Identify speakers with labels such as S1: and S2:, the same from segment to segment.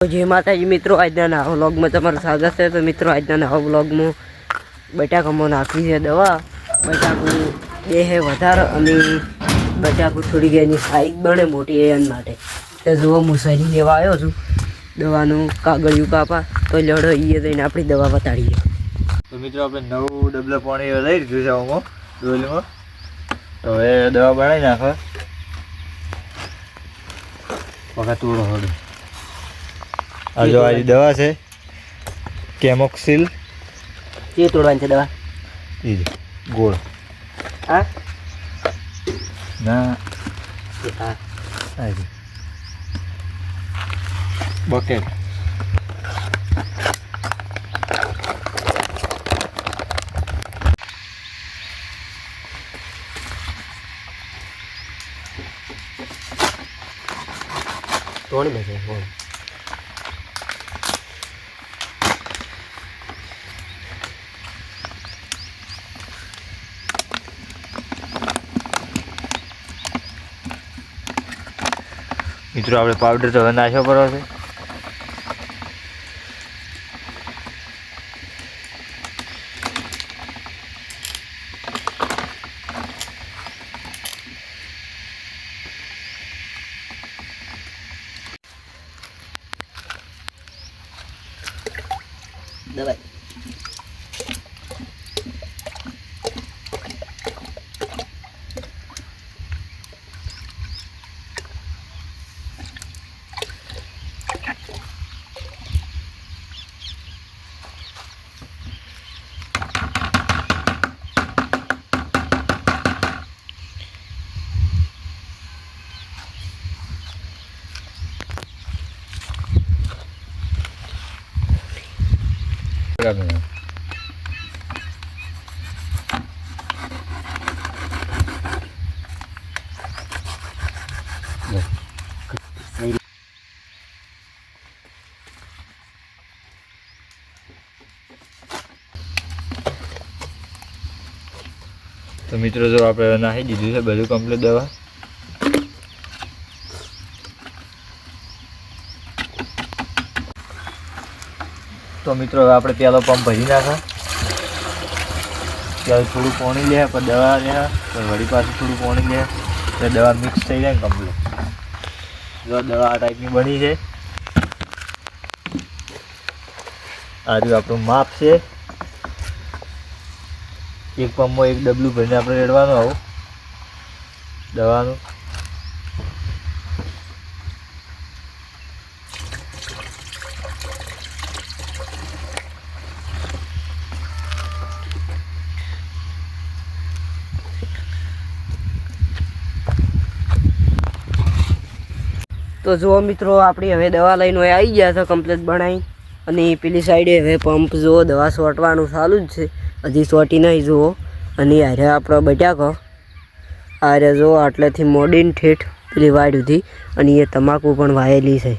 S1: जय माताजी मित्रों, आज नवा व्लॉग में तमारुं स्वागत है। तो मित्रों, आज नवा व्लॉग में बटाकामां नाखी है दवा। बटाकू देहे वधार अने बटाकू थोड़ी एनी साइज बने मोटी एन माटे। तो जो हूँ सही लेवा आव्यो छुं दवानुं कागळियुं कापा। तो लड़ो ये जईने आपणी दवा बताड़ीए।
S2: तो मित्रों, आपणे 9 डबला पाणी लई लीधुं छे आमां डोलीमां। तो हवे दवा बनावी नाखो। पगा तोड़ो हळो। आ जो आ दवा है केमोक्सिल।
S1: ये तोड़वानी छे दवा
S2: ई गोळ।
S1: हाँ
S2: ना
S1: हाँ
S2: आ जी बकेट।
S1: तोड़ में से
S2: मित्रों, आपणे पाउडर तो नाख्यो पड़ो छे।
S1: दवाई
S2: तो मित्रों, जो आपणे नाखी दीधुं छे बधुं कम्प्लीट दवा। तो मित्रों, हवे आपणे पेलो पंप भरी नाखा। त्यारे थोड़ुं पाणी ले पर दवा ले तो वળી पाछुं थोड़ुं पाणी ले तो दवा मिक्स थई जाए कम्प्लीट। जो दवा आ टाइपनी बनी छे। आ जो आपणुं माप छे। एक पंप में एक डबलू भरीने आपणे रेड़वानुं आवुं दवानुं।
S1: तो जो मित्रों, अपनी हवे दवा लईने आई गया था कम्प्लीट बनाई। अने पेली साइडे हवे पंप जो दवा सोटवानुं चालू ज छे। हजी सोटी नहीं जुओ। अने आरे आपणो बटाको आरे जो आटलेथी मोडीने ठेठ पेली वाड सुधी अने ये तमाकू पण वायेली छे।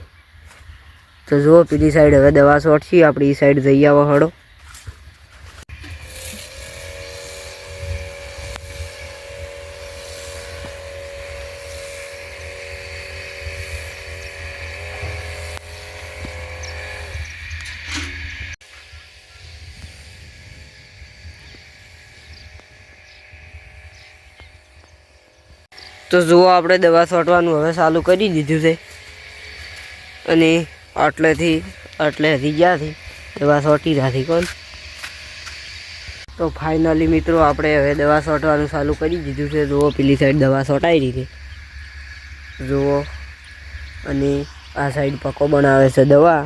S1: तो जो पेली साइड हवे दवा सोटशी, आपणी साइड जई आवो हळो। तो जो आपणे दवा सोटवानुं हवे चालू करी दीधुं छे। अने आटलेथी आटले हजी ज्यांथी दवा सोटी राखी कोण। तो फाइनली मित्रों, आपणे हवे दवा सोटवानुं चालू करी दीधुं छे। जो पेली साइड दवा सोटाई रही छे जुओ। अने आ साइड पक्को बनावे छे दवा।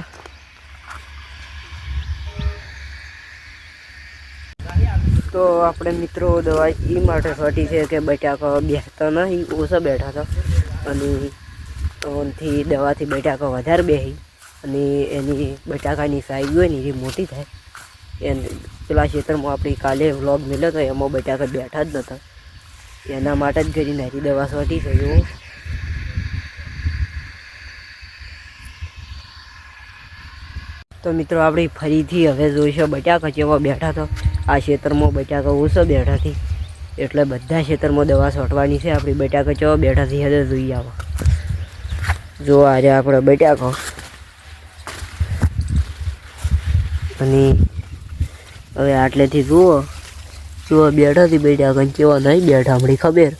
S1: तो अपने मित्रों दवा ई माटे सोटी है कि बटाका बेहता नहीं ओछा बैठा था अने ओनथी दवाथी बटाका वधारे बेही अने एनी बटाकानी साइज होय ने ए मोटी थाय। एन पेला क्षेत्रमां आपणे काले व्लॉग मिल्यो तो एमां बटाका बैठा ज नता। एना माटे ज करीने हरी दवा सोटी छे। जो तो मित्रों, आपणी फरीथी हवे जोईशे बटाका केवा बैठा था। आ क्षेत्रमां बटाका ओछा बैठा थी एटले बधा क्षेत्रमां दवा सोटवानी छे। आपणी बटाका केवा बैठा थी हवे जोई आवो। जो आ रह्या आपणा बटाका અને હવે આટલેથી જુઓ બેઠાથી બેઠા કંઈ કેવા નહીં બેઠા હમણાં ખબર.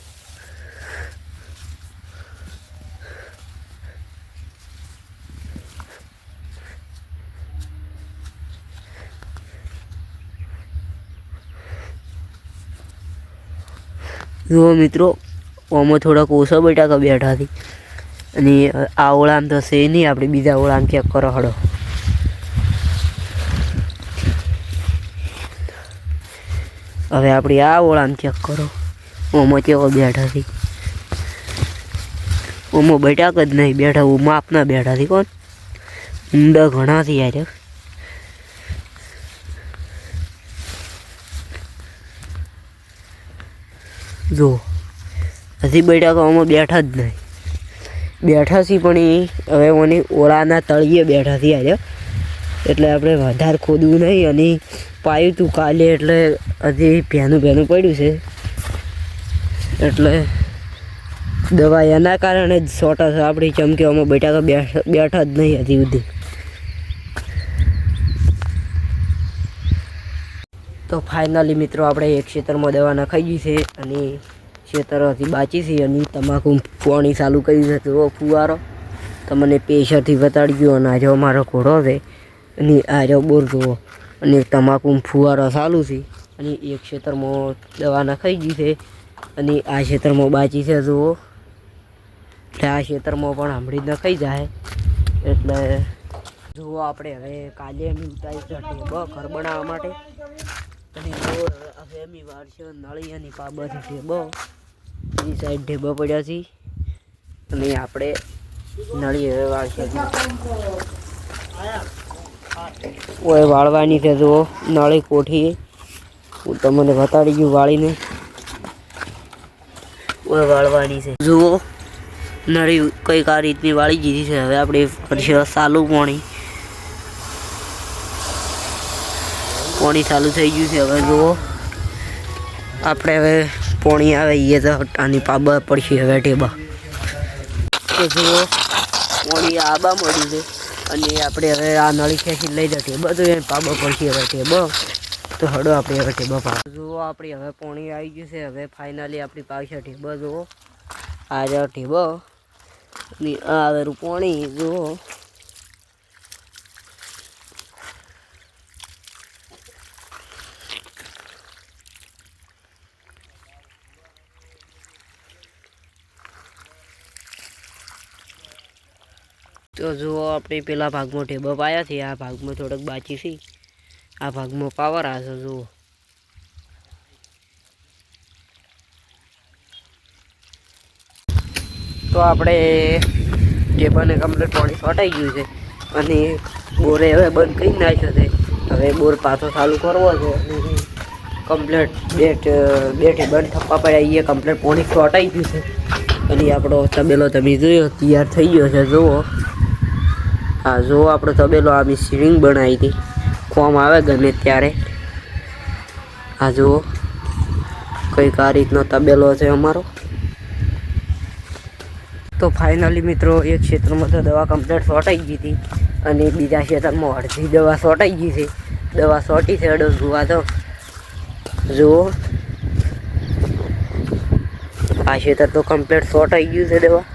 S1: જુઓ મિત્રો ઓમાં થોડાક ઓછા બટાકા બેઠાથી અને આ ઓળામ તો છે નહીં, આપણે બીજા ઓળામ ચેક કરો હડો. હવે આપણે આ ઓળામ ચેક કરો ઓમાં કેવો બેઠાથી. ઓમાં બટાક જ નહીં બેઠા, માપના બેઠાથી કોણ ઊંડા ઘણાથી યાર. જો હજી બટાકાઓમાં બેઠા જ નહીં, બેઠા છીએ પણ એ હવે મને ઓળાના તળિયે બેઠા છીએ આજે. એટલે આપણે વધારે ખોદવું નહીં અને પાયું તું કાલે એટલે હજી ભેનું પડ્યું છે. એટલે દવા એના કારણે જ સોટા છે આપણી ચમકીઓમાં બટાકા બેઠા જ નહીં હજી સુધી. તો ફાઇનલી મિત્રો આપણે એક ખેતરમાં દવા નખાઈ ગઈ છે અને ખેતર હજી બાકી છે અને તમાકુ પાણી ચાલુ કરી છે. તો ફુવારો તમને પ્રેશરથી બતાડી ગયો અને આજે અમારો ઘોડો છે અને આજે બોર જુઓ અને તમાકુ ફુવારો ચાલુ છે અને એક ખેતરમાં દવા નખાઈ ગઈ છે અને આ ખેતરમાં બાકી છે જુઓ. એટલે આ ખેતરમાં પણ હમણાં જ નખાઈ જાય. એટલે જુઓ આપણે હવે કાલે એમ ઉતારી ટેબો ઘર બનાવવા માટે અને હવે એમની વાર છે નળી અને પાબાથી ટેબો એ સાઈડ ઢેબા પડ્યા છે અને આપણે નળી હવે વાળશે. ઓય વાળવાની છે જુઓ નળી કોઠી હું તમને બતાડી ગયું વાળીને. ઓય વાળવાની છે જુઓ નળી કંઈક આ રીતની વાળી દીધી છે. હવે આપણે કરશે ચાલુ પાણી ચાલુ થઈ ગયું છે. હવે જુઓ આપણે હવે પાણી આવે એ તો આની પાબા પડશે હવે ટેબા. તો જુઓ પાણી આબા મળ્યું છે અને આપણે હવે આ નળી ખેંચી લઈ જાય ટેબા તો એને પાબા પડશે હવે ટેબા. તો હડો આપણે હવે ટેબા પા જુઓ આપણે હવે પાણી આવી ગયું છે. હવે ફાઇનલી આપણી પાવશે ટેબા જુઓ આ જાવ ટેબા અને આ આવેલું પાણી જુઓ. તો જુઓ આપણે પેલા ભાગમાં ટેબા પાયા છે, આ ભાગમાં થોડોક બાકી છે, આ ભાગમાં પાવર આવશે જુઓ. તો આપણે ટેબાને કમ્પ્લીટ પાણી છોટાઈ ગયું છે અને બોરે હવે બંધ કરી નાખ્યો છે. હવે બોર પાછો ચાલુ કરવો છે અને કમ્પ્લીટ બે ટેબાને થપ્પા પડ્યા એ કમ્પ્લીટ પાણી છોટાઈ ગયું છે અને આપણો તબેલો તમે જોયો તૈયાર થઈ ગયો છે જુઓ. હા જુઓ આપણો તબેલો આ સીલિંગ બનાવી હતી, કોમ આવે ગમે ત્યારે. આ જુઓ કંઈક આ રીતનો તબેલો છે અમારો. તો ફાઇનલી મિત્રો એક ક્ષેત્રમાં તો દવા કમ્પ્લીટ છોટાઈ ગઈ હતી અને બીજા ક્ષેત્રમાં અડધી દવા છોટાઈ ગઈ છે. દવા છોટી છે અડો જોવા તો જુઓ આ ક્ષેત્ર તો કમ્પ્લીટ છોટાઈ ગયું છે દવા.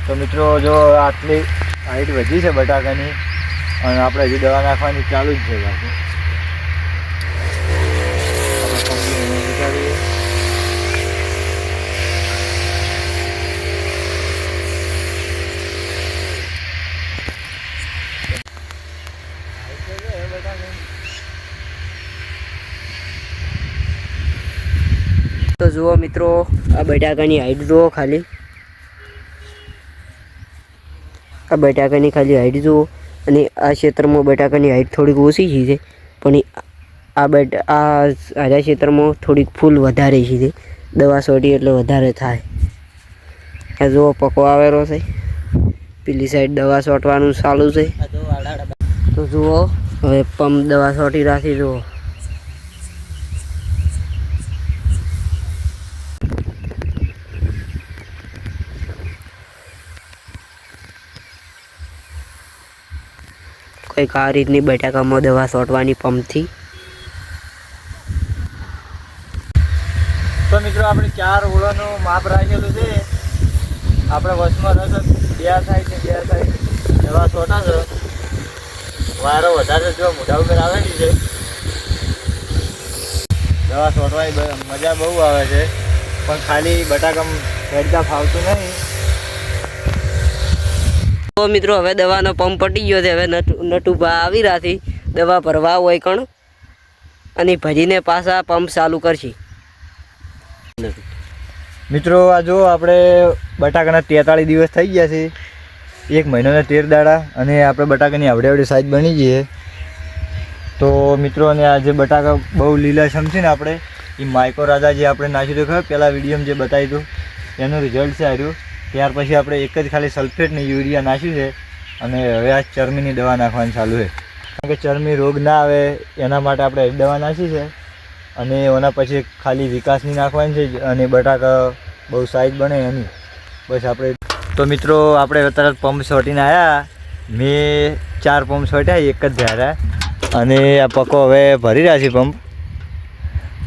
S2: તો મિત્રો જો આટલી હાઈટ વધી છે બટાકાની અને આપણે હજી દવા નાખવાની ચાલુ જ છે બાકી.
S1: તો જુઓ મિત્રો આ બટાકાની હાઈટ જુઓ ખાલી, આ બટાકાની ખાલી હાઈટ જુઓ અને આ ક્ષેત્રમાં બટાકાની હાઈટ થોડીક ઓછી છે પણ આ ક્ષેત્રમાં થોડીક ફૂલ વધારે છે. દવા છોડી એટલે વધારે થાય. આ જુઓ પકો આવેલો છે, પેલી સાઈડ દવા છોટવાનું ચાલુ છે. તો જુઓ હવે પંપ દવા છોટી રાખી જુઓ એક આ રીતની બટાકામાં દવા છોટવાની પંપથી.
S2: તો મિત્રો આપણે 4 ઓળાનું માપ રાખેલું છે. આપણે વચમાં રસ 2 સાઈડ ને 2 સાઈડ દવા છોટા છે. વારો વધારે જો મોઢા ઉપર આવેલી છે. દવા છોટવાની મજા બહુ આવે છે, પણ ખાલી બટાકામાં હેડકા ફાવતું નહીં.
S1: તો મિત્રો હવે દવાનો પંપ પટી ગયો છે. હવે નટુભા આવી રહ્યા દવા ભરવા હોય કણ, અને ભરીને પાછા પંપ ચાલુ કરશે.
S2: મિત્રો આ જો આપણે બટાકાના 43 દિવસ થઈ ગયા છે, 1 મહિનો ને 13 દાડા, અને આપણે બટાકાની આવડે સાઈઝ બની ગઈ. તો મિત્રો, અને આ જે બટાકા બહુ લીલાછમ છે ને, આપણે એ માઇકો રાજા જે આપણે નાખ્યું હતું ખબર પહેલાં વિડીયોમાં જે બતાવ્યું હતું, એનું રિઝલ્ટ છે આવ્યું. ત્યાર પછી આપણે એક જ ખાલી સલ્ફેટ ને યુરિયા નાખ્યું છે, અને હવે આ ચરમીની દવા નાખવાની ચાલુ છે. કારણ કે ચરમી રોગ ના આવે એના માટે આપણે દવા નાખી છે, અને એના પછી ખાલી વિકાસની નાખવાની છે, અને બટાકા બહુ સાઈઝ બને એની બસ આપણે. તો મિત્રો, આપણે તરત પંપ છોટીને આવ્યા. મેં 4 પંપ છોટ્યા, એક જ ધ્યારા, અને આ પકો હવે ભરી રહ્યા છે પંપ,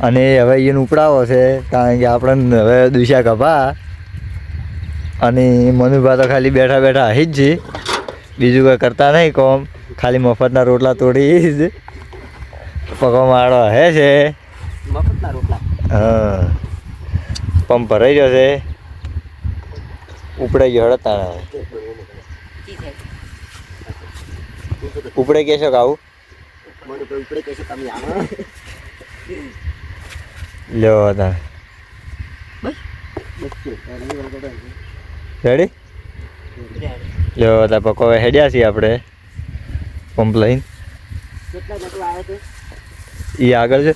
S2: અને હવે એને ઉપડાવો છે. કારણ કે આપણને હવે દુશા કપા, અને મનુભા તો ખાલી બેઠા બેઠા હઈ જ છે, બીજું કંઈ કરતા નહીં કોમ, ખાલી મફતના રોટલા તોડી જ પકો માળો હે છે.
S1: મફતના રોટલા.
S2: હા, પંપ ભરાઈ ગયો છે, ઉપડાઈ ગયો. હડતા ઉપડે કહેશો કે આવું લ્યો હતા. રેડી લ્યો હતા પકો હવે હેડ્યા છીએ આપણે પંપ લઈને. એ આગળ છે.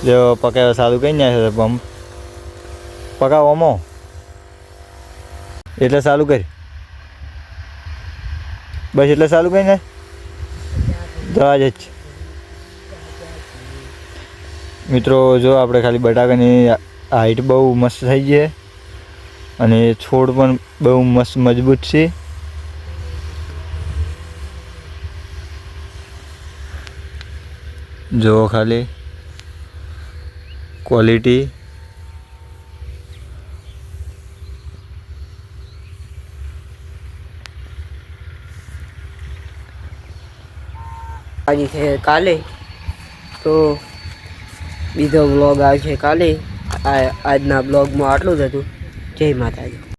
S2: જો પકાવે સારું કઈ નાખે પંપ પકાવોમો એટલે ચાલુ કરી, બસ એટલે ચાલુ કરી ને જવા જ છે. મિત્રો જો આપણે ખાલી બટાકાની હાઈટ બહુ મસ્ત થઈ ગઈ, અને છોડ પણ બહુ મસ્ત મજબૂત છે. જો ખાલી ક્વોલિટી.
S1: આજે છે કાલે, તો બીજો બ્લોગ આવશે કાલે. આજના બ્લોગમાં આટલું જ હતું. જય માતાજી.